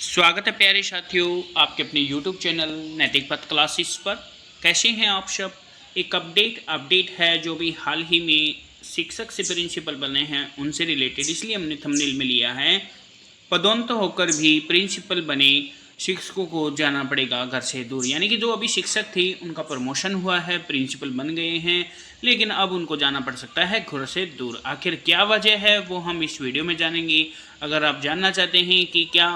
स्वागत है प्यारे साथियों आपके अपने YouTube चैनल नैतिक पथ क्लासेस पर। कैसे हैं आप सब। एक अपडेट है जो भी हाल ही में शिक्षक से प्रिंसिपल बने हैं उनसे रिलेटेड, इसलिए हमने थंबनेल में लिया है। पदोन्नत होकर भी प्रिंसिपल बने शिक्षकों को जाना पड़ेगा घर से दूर, यानी कि जो अभी शिक्षक थी उनका प्रमोशन हुआ है, प्रिंसिपल बन गए हैं, लेकिन अब उनको जाना पड़ सकता है घर से दूर। आखिर क्या वजह है वो हम इस वीडियो में जानेंगे। अगर आप जानना चाहते हैं कि क्या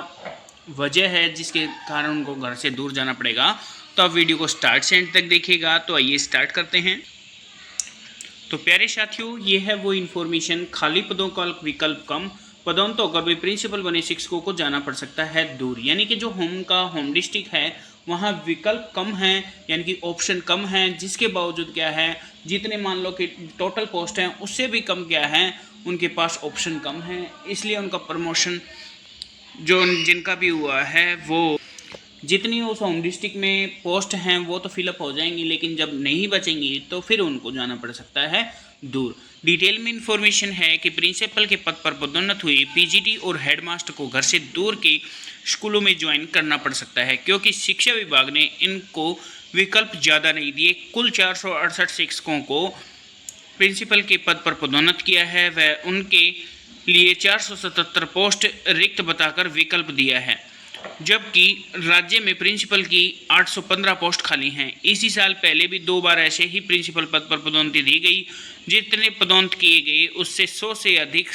वजह है जिसके कारण उनको घर से दूर जाना पड़ेगा तो आप वीडियो को स्टार्ट से एंड तक देखिएगा। तो आइए स्टार्ट करते हैं। तो प्यारे साथियों, ये है वो इन्फॉर्मेशन, खाली पदों का विकल्प कम, पदोन्नत होकर भी प्रिंसिपल बने शिक्षकों को जाना पड़ सकता है दूर। यानी कि जो होम डिस्ट्रिक्ट है वहाँ विकल्प कम है, यानी कि ऑप्शन कम है, जिसके बावजूद क्या है, जितने मान लो कि टोटल पोस्ट हैं उससे भी कम क्या है, उनके पास ऑप्शन कम है, इसलिए उनका प्रमोशन जो जिनका भी हुआ है वो जितनी उस होम डिस्ट्रिक्ट में पोस्ट हैं वो तो फिलअप हो जाएंगी, लेकिन जब नहीं बचेंगी तो फिर उनको जाना पड़ सकता है दूर। डिटेल में इंफॉर्मेशन है कि प्रिंसिपल के पद पर पदोन्नत हुए पीजीटी और हेडमास्टर को घर से दूर के स्कूलों में ज्वाइन करना पड़ सकता है, क्योंकि शिक्षा विभाग ने इनको विकल्प ज़्यादा नहीं दिए। कुल 468 शिक्षकों को प्रिंसिपल के पद पर पदोन्नत किया है, वह उनके लिए 477 पोस्ट रिक्त बताकर विकल्प दिया है, जबकि राज्य में प्रिंसिपल की 815 पोस्ट खाली हैं। इसी साल पहले भी 2 बार ऐसे ही प्रिंसिपल पद पर पदोन्नति दी गई। जितने पदोन्नत किए गए उससे 100 से अधिक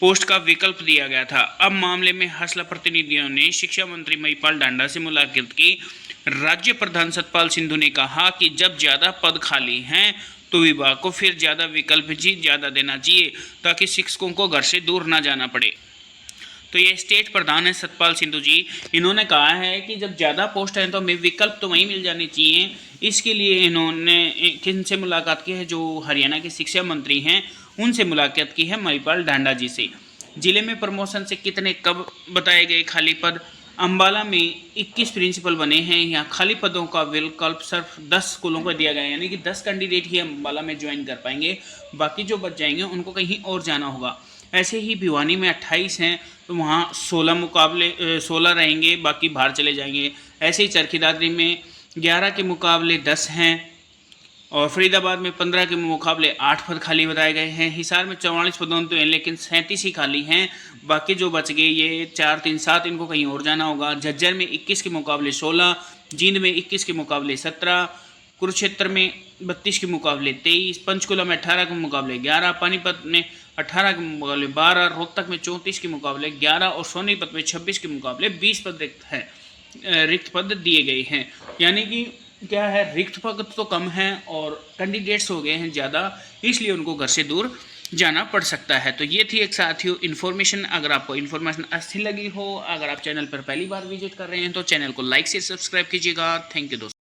पोस्ट का विकल्प दिया गया था। अब मामले में हासला प्रतिनिधियों ने शिक्षा मंत्री महिपाल ढांडा से मुलाकात की। राज्य प्रधान सतपाल सिंधु ने कहा कि जब ज़्यादा पद खाली हैं तो विभाग को फिर ज़्यादा विकल्प जी ज़्यादा देना चाहिए, ताकि शिक्षकों को घर से दूर ना जाना पड़े। तो ये स्टेट प्रधान है सतपाल सिंधु जी, इन्होंने कहा है कि जब ज़्यादा पोस्ट हैं तो हमें विकल्प तो वहीं मिल जाने चाहिए। इसके लिए इन्होंने किनसे मुलाकात की है, जो हरियाणा के शिक्षा मंत्री हैं उनसे मुलाकात की है, महिपाल ढांडा जी से। जिले में प्रमोशन से कितने कब बताए गए खाली पद। अम्बाला में 21 प्रिंसिपल बने हैं। यहाँ खाली पदों का विकल्प सिर्फ 10 स्कूलों को दिया गया है, यानी कि 10 कैंडिडेट ही अम्बाला में ज्वाइन कर पाएंगे, बाकी जो बच जाएंगे उनको कहीं और जाना होगा। ऐसे ही भिवानी में 28 हैं तो वहाँ 16 रहेंगे, बाकी बाहर चले जाएंगे। ऐसे ही चरखी दादरी में 11 के मुकाबले 10 हैं, और फरीदाबाद में 15 के मुकाबले 8 पद खाली बताए गए हैं। हिसार में 44 पदोन्नत हैं, लेकिन 37 ही खाली हैं, बाकी जो बच गए ये 4, 3, 7 इनको कहीं और जाना होगा। झज्जर में 21 के मुकाबले 16, जींद में 21 के मुकाबले 17, कुरुक्षेत्र में 32 के मुकाबले 23, पंचकुला में 18 के मुकाबले 11, पानीपत में 18 के मुकाबले 12, रोहतक में 34 के मुकाबले 11 और सोनीपत में 26 के मुकाबले 20 पद रिक्त पद दिए गए हैं। यानी कि क्या है, रिक्त पद तो कम हैं और कैंडिडेट्स हो गए हैं ज़्यादा, इसलिए उनको घर से दूर जाना पड़ सकता है। तो ये थी एक साथियों इन्फॉर्मेशन। अगर आपको इन्फॉर्मेशन अच्छी लगी हो, अगर आप चैनल पर पहली बार विजिट कर रहे हैं तो चैनल को लाइक से सब्सक्राइब कीजिएगा। थैंक यू दोस्तों।